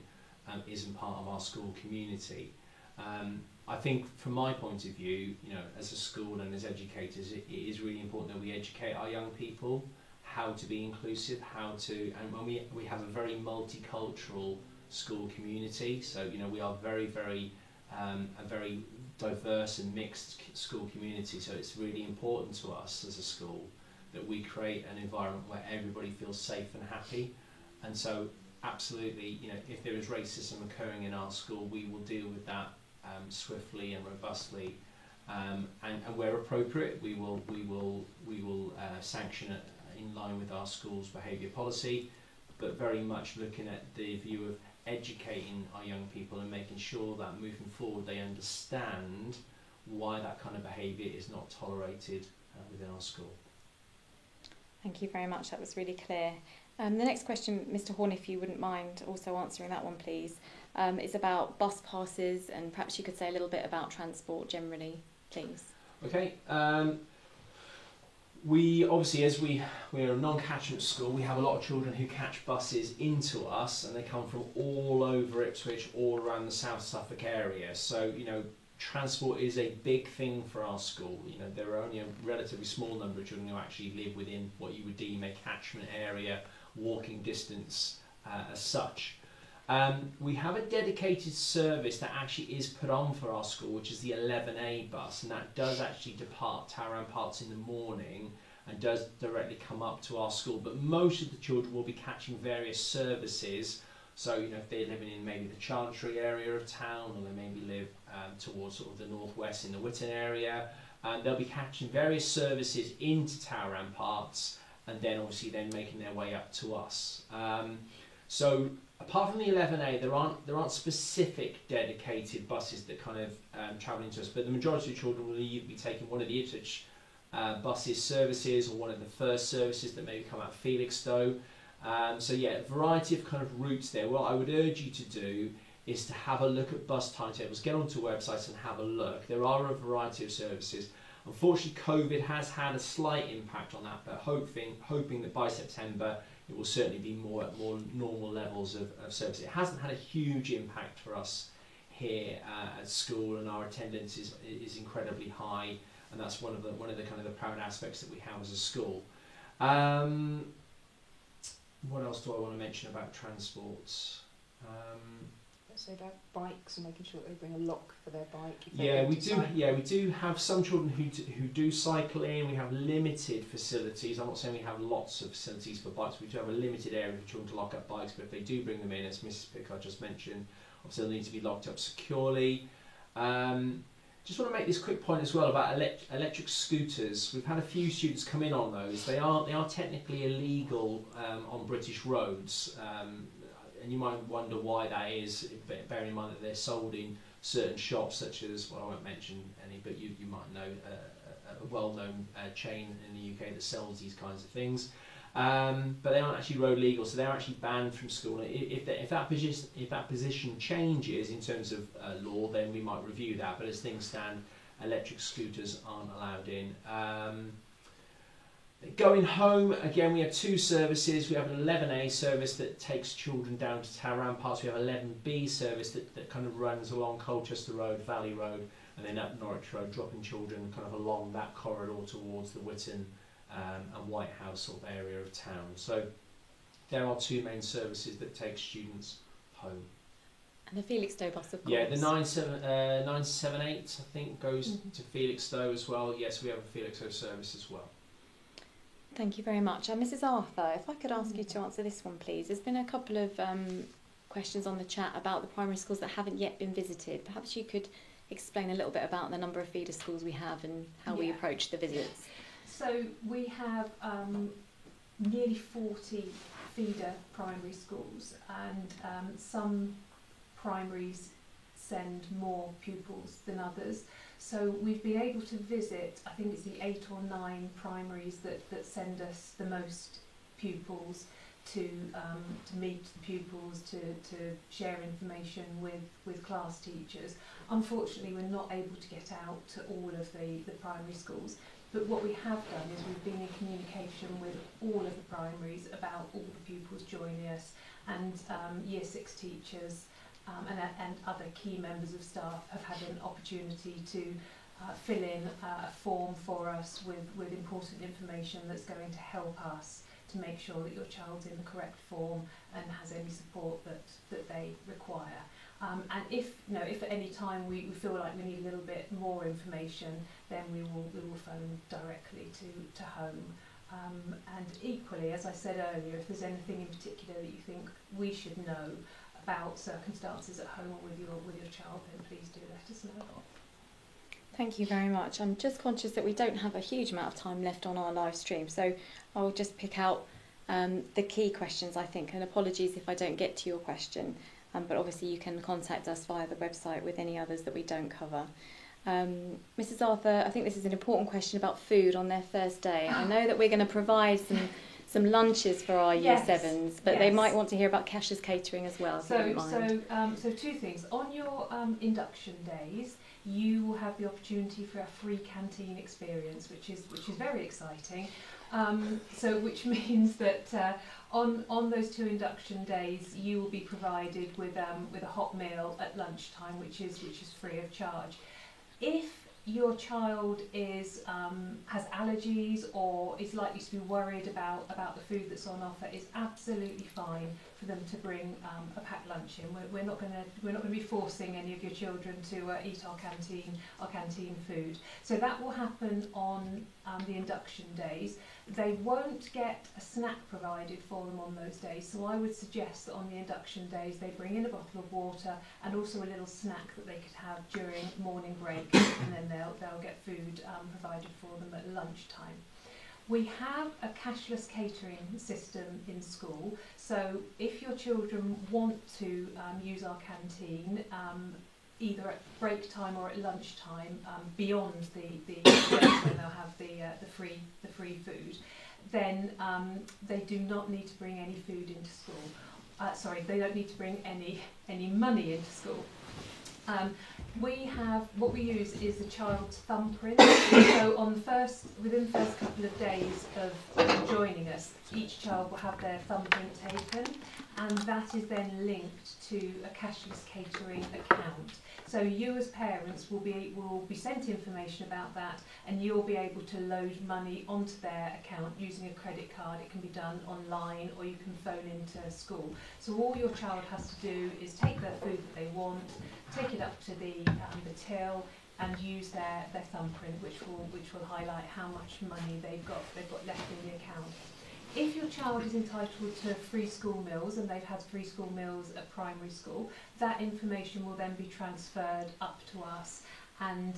isn't part of our school community. I think from my point of view, as a school and as educators, it is really important that we educate our young people how to be inclusive, and when we have a very multicultural school community, so we are very, very a very diverse and mixed school community, so it's really important to us as a school that we create an environment where everybody feels safe and happy. And so absolutely, if there is racism occurring in our school, we will deal with that swiftly and robustly, and where appropriate, we will sanction it in line with our school's behaviour policy, but very much looking at the view of educating our young people and making sure that moving forward they understand why that kind of behaviour is not tolerated within our school. Thank you very much, that was really clear. The next question, Mr. Horn, if you wouldn't mind also answering that one, please, is about bus passes, and perhaps you could say a little bit about transport generally, please. Okay. We obviously, as we're a non-catchment school, we have a lot of children who catch buses into us, and they come from all over Ipswich, all around the South Suffolk area. So, transport is a big thing for our school. There are only a relatively small number of children who actually live within what you would deem a catchment area, walking distance as such. We have a dedicated service that actually is put on for our school, which is the 11A bus, and that does actually depart Towram Parks in the morning and does directly come up to our school. But most of the children will be catching various services. So, if they're living in maybe the Chantry area of town, or they maybe live towards sort of the northwest in the Witton area, and they'll be catching various services into Towram Parks, and then obviously making their way up to us. So apart from the 11A, there aren't specific dedicated buses that kind of travel into us, but the majority of children will either be taking one of the Ipswich buses services, or one of the first services that maybe come out of Felixstowe. So yeah, a variety of kind of routes there. What I would urge you to do is to have a look at bus timetables, get onto websites and have a look. There are a variety of services. Unfortunately, COVID has had a slight impact on that, but hoping that by September it will certainly be more at more normal levels of service. It hasn't had a huge impact for us here at school, and our attendance is incredibly high, and that's one of the kind of the proud aspects that we have as a school. What else do I want to mention about transport? So about bikes and making sure they bring a lock for their bike. If We do have some children who do cycle in. We have limited facilities. I'm not saying we have lots of facilities for bikes. We do have a limited area for children to lock up bikes. But if they do bring them in, as Mrs. Pickard just mentioned, obviously they'll need to be locked up securely. Just want to make this quick point as well about electric scooters. We've had a few students come in on those. They are technically illegal on British roads. And you might wonder why that is, bearing in mind that they're sold in certain shops such as, well, I won't mention any, but you might know a well-known chain in the UK that sells these kinds of things. But they aren't actually road legal, so they're actually banned from school. If that position changes in terms of law, then we might review that. But as things stand, electric scooters aren't allowed in. Going home, again, we have two services. We have an 11A service that takes children down to Tower Ramparts. We have an 11B service that kind of runs along Colchester Road, Valley Road, and then up Norwich Road, dropping children kind of along that corridor towards the Witton and White House sort of area of town. So there are two main services that take students home. And the Felixstowe bus, of course. Yeah, the 978, I think, goes to Felixstowe as well. Yes, we have a Felixstowe service as well. Thank you very much. Mrs. Arthur, if I could ask you to answer this one, please. There's been a couple of questions on the chat about the primary schools that haven't yet been visited. Perhaps you could explain a little bit about the number of feeder schools we have and how we approach the visits. So we have nearly 40 feeder primary schools, and some primaries send more pupils than others. So we've been able to visit, I think it's the 8 or 9 primaries that send us the most pupils to meet the pupils, to share information with class teachers. Unfortunately, we're not able to get out to all of the primary schools. But what we have done is we've been in communication with all of the primaries about all the pupils joining us, and Year 6 teachers and other key members of staff have had an opportunity to fill in a form for us with important information that's going to help us to make sure that your child's in the correct form and has any support that they require. And if at any time we feel like we need a little bit more information, then we will phone directly to home. And equally, as I said earlier, if there's anything in particular that you think we should know about circumstances at home or with your child, then please do let us know. Thank you very much. I'm just conscious that we don't have a huge amount of time left on our live stream, so I'll just pick out the key questions, I think, and apologies if I don't get to your question, but obviously you can contact us via the website with any others that we don't cover. Mrs. Arthur, I think this is an important question about food on their first day. I know that we're going to provide some lunches for our Year 7s, but they might want to hear about Cash's Catering as well, if you don't mind. So two things. On your induction days, you will have the opportunity for a free canteen experience, which is very exciting. Which means that on those 2 induction days, you will be provided with a hot meal at lunchtime, which is free of charge. If your child has allergies or is likely to be worried about the food that's on offer, it's absolutely fine for them to bring a packed lunch in. We're not going to be forcing any of your children to eat our canteen food. So that will happen on the induction days. They won't get a snack provided for them on those days, so I would suggest that on the induction days they bring in a bottle of water and also a little snack that they could have during morning break, and then they'll get food provided for them at lunchtime. We have a cashless catering system in school, so if your children want to use our canteen, either at break time or at lunchtime, beyond the when they'll have the free food, then they do not need to bring any food into school. They don't need to bring any money into school. What we use is the child's thumbprint. So within the first couple of days of joining us, each child will have their thumbprint taken, and that is then linked to a cashless catering account. So you as parents will be sent information about that, and you'll be able to load money onto their account using a credit card. It can be done online, or you can phone into school. So all your child has to do is take their food that they want, take it up to the till, and use their thumbprint, which will highlight how much money they've got left in the account. If your child is entitled to free school meals, and they've had free school meals at primary school, that information will then be transferred up to us, and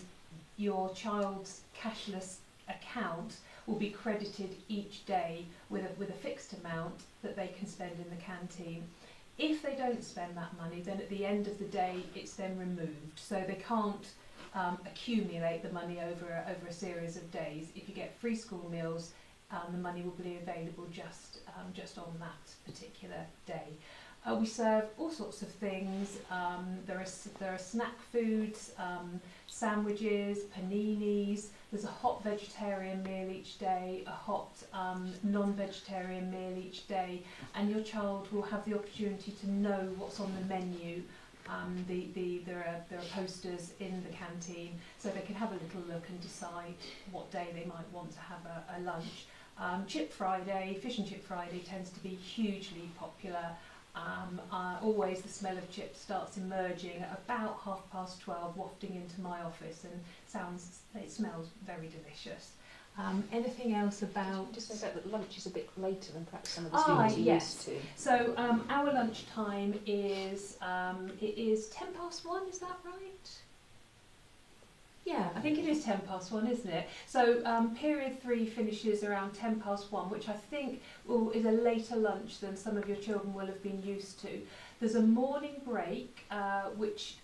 your child's cashless account will be credited each day with a fixed amount that they can spend in the canteen. If they don't spend that money, then at the end of the day it's then removed, so they can't accumulate the money over a series of days. If you get free school meals, the money will be available just on that particular day. We serve all sorts of things. There are snack foods, sandwiches, paninis. There's a hot vegetarian meal each day, a hot non-vegetarian meal each day, and your child will have the opportunity to know what's on the menu. There are posters in the canteen, so they can have a little look and decide what day they might want to have a lunch. Chip Friday, Fish and Chip Friday tends to be hugely popular. Always the smell of chips starts emerging at about 12:30, wafting into my office, and it smells very delicious. Anything else about... Just say that lunch is a bit later than perhaps some of the students are used to. So our lunch time is 1:10, is that right? Yeah, I think it is 1:10, isn't it? So period 3 finishes around 1:10, which I think is a later lunch than some of your children will have been used to. There's a morning break, which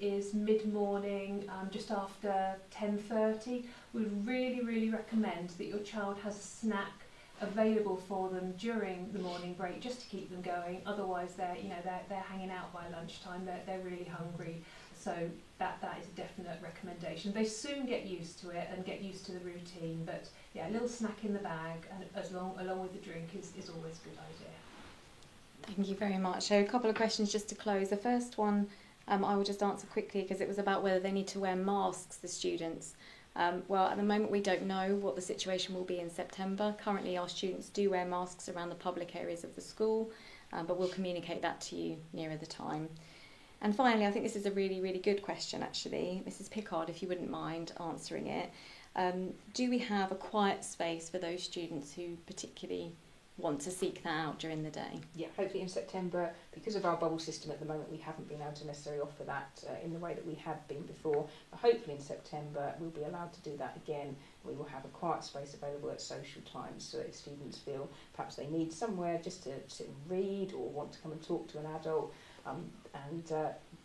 is mid-morning, just after 10:30. We really recommend that your child has a snack available for them during the morning break, just to keep them going. Otherwise, they're hanging out by lunchtime. They're really hungry. So that is a definite recommendation. They soon get used to it and get used to the routine. But yeah, a little snack in the bag, and along with the drink is always a good idea. Thank you very much. So a couple of questions just to close. The first one I will just answer quickly, because it was about whether they need to wear masks, the students. Well, at the moment we don't know what the situation will be in September. Currently our students do wear masks around the public areas of the school, but we'll communicate that to you nearer the time. And finally, I think this is a really good question actually. Mrs. Pickard, if you wouldn't mind answering it. Do we have a quiet space for those students who particularly want to seek that out during the day? Yeah, hopefully in September, because of our bubble system at the moment, we haven't been able to necessarily offer that in the way that we had been before. But hopefully in September we'll be allowed to do that again. We will have a quiet space available at social times, so if students feel perhaps they need somewhere just to sit and read, or want to come and talk to an adult,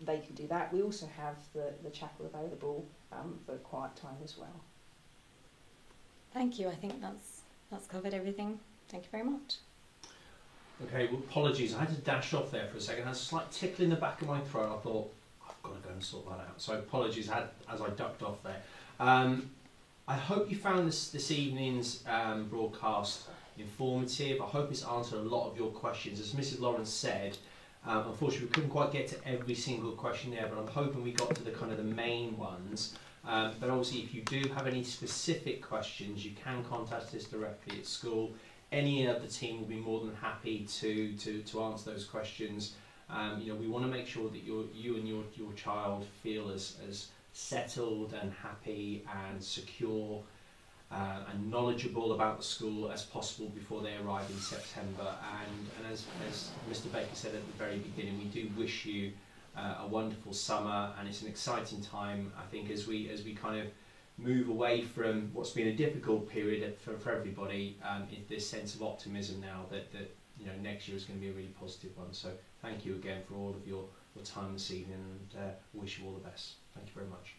they can do that. We also have the chapel available for quiet time as well. Thank you. I think that's covered everything. Thank you very much. Okay, well, apologies. I had to dash off there for a second. I had a slight tickle in the back of my throat. I thought, I've got to go and sort that out. So apologies as I ducked off there. I hope you found this evening's broadcast informative. I hope it's answered a lot of your questions. As Mrs. Lawrence said, unfortunately we couldn't quite get to every single question there, but I'm hoping we got to the main ones. But obviously if you do have any specific questions, you can contact us directly at school. Any of the team will be more than happy to answer those questions. We want to make sure that you and your child feel as settled and happy and secure and knowledgeable about the school as possible before they arrive in September. And as Mr. Baker said at the very beginning, we do wish you a wonderful summer, and it's an exciting time, I think, as we kind of move away from what's been a difficult period for everybody, this sense of optimism now that next year is going to be a really positive one. So thank you again for all of your time this evening, and wish you all the best. Thank you very much.